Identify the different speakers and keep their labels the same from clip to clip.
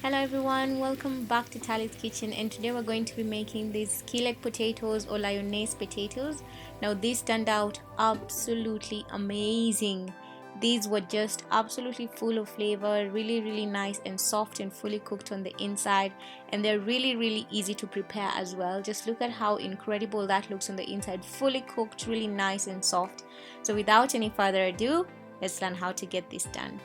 Speaker 1: Hello everyone, welcome back to Tali's Kitchen, and today we're going to be making these skillet potatoes or lyonnaise potatoes. Now these turned out absolutely amazing. These were just absolutely full of flavor, really nice and soft and fully cooked on the inside, and they're really easy to prepare as well. Just look at how incredible that looks on the inside, fully cooked, really nice and soft. So without any further ado, let's learn how to get this done.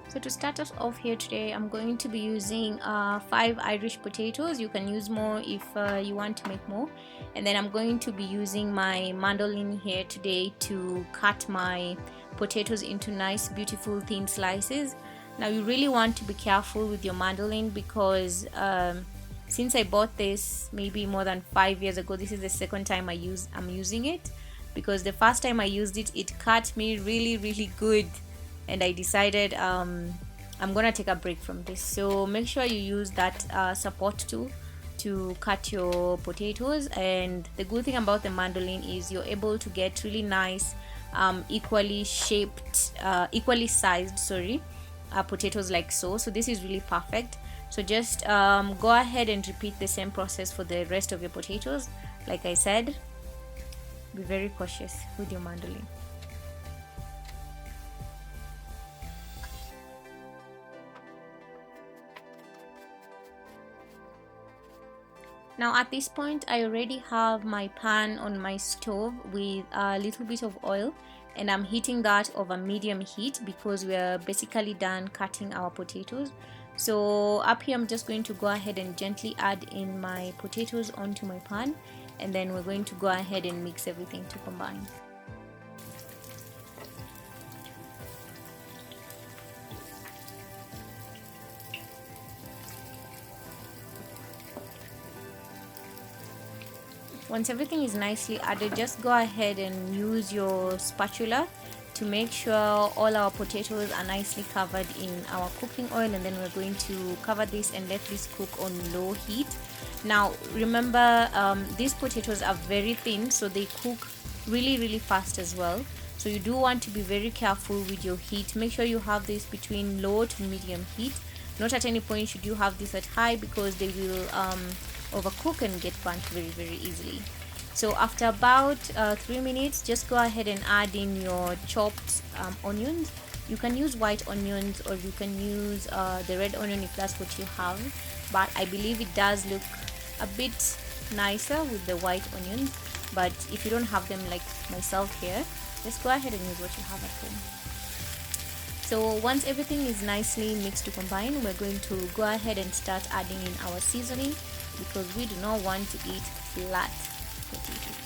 Speaker 1: So to start us off here today, I'm going to be using 5 Irish potatoes. You can use more if you want to make more. And then I'm going to be using my mandolin here today to cut my potatoes into nice, beautiful, thin slices. Now you really want to be careful with your mandolin because since I bought this maybe more than 5 years ago, this is the second time I'm using it, because the first time I used it, it cut me really good. And I decided I'm gonna take a break from this. So make sure you use that support tool to cut your potatoes. And the good thing about the mandolin is you're able to get really nice equally shaped, equally sized potatoes like so. So this is really perfect. So just go ahead and repeat the same process for the rest of your potatoes. Like I said, be very cautious with your mandolin. Now at this point, I already have my pan on my stove with a little bit of oil, and I'm heating that over medium heat because we're basically done cutting our potatoes. So up here, I'm just going to go ahead and gently add in my potatoes onto my pan, and then we're going to go ahead and mix everything to combine. Once everything is nicely added, just go ahead and use your spatula to make sure all our potatoes are nicely covered in our cooking oil, and then we're going to cover this and let this cook on low heat. Now remember, these potatoes are very thin, so they cook really fast as well. So you do want to be very careful with your heat. Make sure you have this between low to medium heat. Not at any point should you have this at high, because they will overcook and get burnt very easily. So after about 3 minutes, just go ahead and add in your chopped onions. You can use white onions, or you can use the red onion if that's what you have, but I believe it does look a bit nicer with the white onions. But if you don't have them like myself here, just go ahead and use what you have at home. So once everything is nicely mixed to combine, we're going to go ahead and start adding in our seasoning, because we do not want to eat flat potatoes.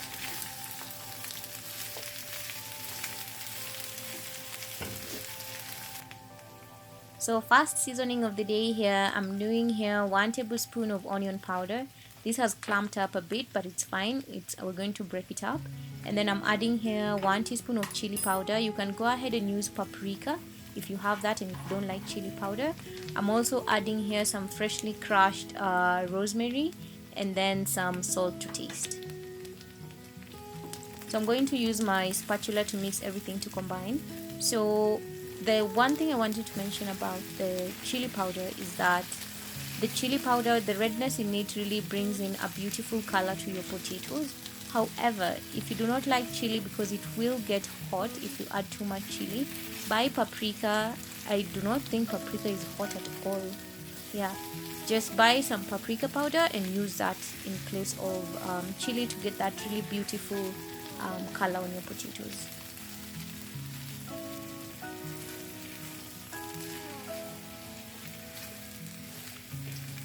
Speaker 1: So first seasoning of the day here, I'm doing here 1 tablespoon of onion powder. This has clumped up a bit, but it's fine. We're going to break it up. And then I'm adding here 1 teaspoon of chili powder. You can go ahead and use paprika if you have that and if you don't like chili powder. I'm also adding here some freshly crushed rosemary, and then some salt to taste. So I'm going to use my spatula to mix everything to combine. So the one thing I wanted to mention about the chili powder is that the chili powder, the redness in it really brings in a beautiful color to your potatoes. However, if you do not like chili, because it will get hot if you add too much chili, buy paprika. I do not think paprika is hot at all. Yeah, just buy some paprika powder and use that in place of chili to get that really beautiful color on your potatoes.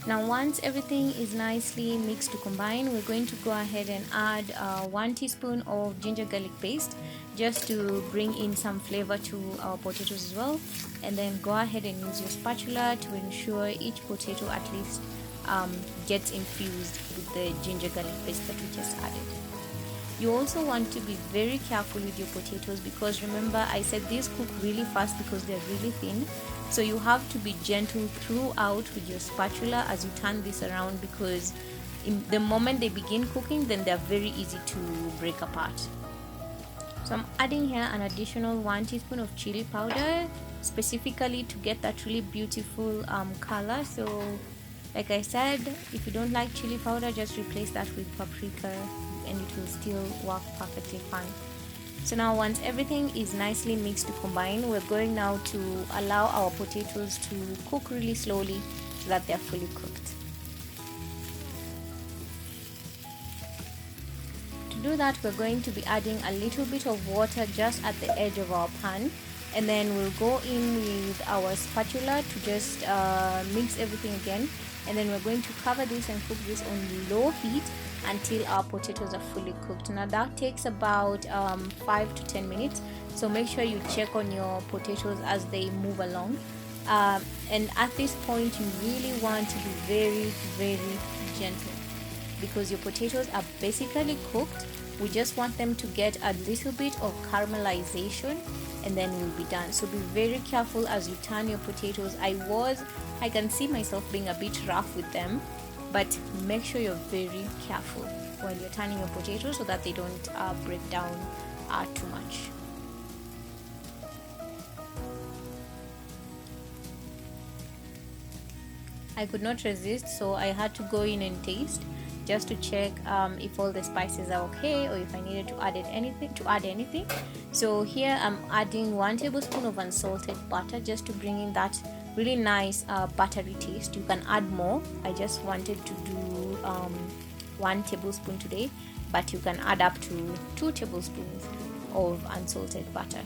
Speaker 1: Now once everything is nicely mixed to combine, we're going to go ahead and add 1 teaspoon of ginger garlic paste, just to bring in some flavor to our potatoes as well. And then go ahead and use your spatula to ensure each potato at least gets infused with the ginger garlic paste that we just added. You also want to be very careful with your potatoes, because remember I said these cook really fast because they're really thin. So you have to be gentle throughout with your spatula as you turn this around, because in the moment they begin cooking, then they're very easy to break apart. So I'm adding here an additional 1 teaspoon of chili powder, specifically to get that really beautiful color. So like I said, if you don't like chili powder, just replace that with paprika and it will still work perfectly fine. So now once everything is nicely mixed to combine, we're going now to allow our potatoes to cook really slowly so that they're fully cooked. To do that, we're going to be adding a little bit of water just at the edge of our pan, and then we'll go in with our spatula to just mix everything again, and then we're going to cover this and cook this on low heat until our potatoes are fully cooked. Now that takes about 5 to 10 minutes, so make sure you check on your potatoes as they move along, and at this point you really want to be very, very gentle, because your potatoes are basically cooked. We just want them to get a little bit of caramelization, and then we'll be done. So be very careful as you turn your potatoes. I can see myself being a bit rough with them, but make sure you're very careful when you're turning your potatoes so that they don't break down too much. I could not resist, so I had to go in and taste just to check if all the spices are okay, or if I needed to add anything. So here I'm adding 1 tablespoon of unsalted butter just to bring in that really nice buttery taste. You can add more. I just wanted to do 1 tablespoon today, but you can add up to 2 tablespoons of unsalted butter.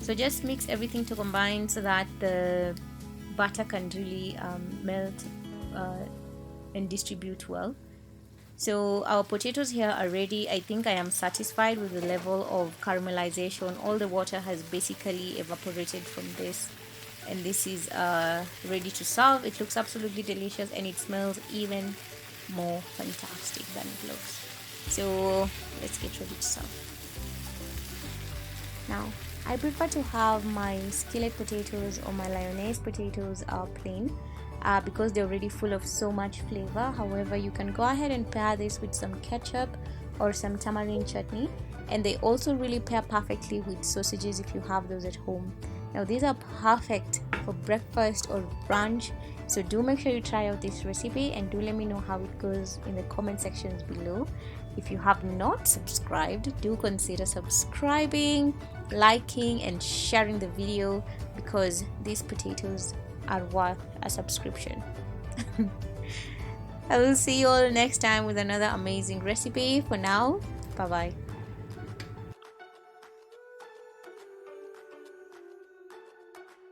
Speaker 1: So just mix everything to combine so that the butter can really melt and distribute well. So our potatoes here are ready. I think I am satisfied with the level of caramelization. All the water has basically evaporated from this, and this is ready to serve. It looks absolutely delicious, and it smells even more fantastic than it looks. So let's get ready to serve. Now I prefer to have my skillet potatoes or my lyonnaise potatoes plain because they're already full of so much flavor. However, you can go ahead and pair this with some ketchup or some tamarind chutney, and they also really pair perfectly with sausages if you have those at home. Now these are perfect for breakfast or brunch, so do make sure you try out this recipe and do let me know how it goes in the comment sections below. If you have not subscribed, do consider subscribing, liking and sharing the video, because these potatoes are worth a subscription. I will see you all next time with another amazing recipe. For now, bye bye.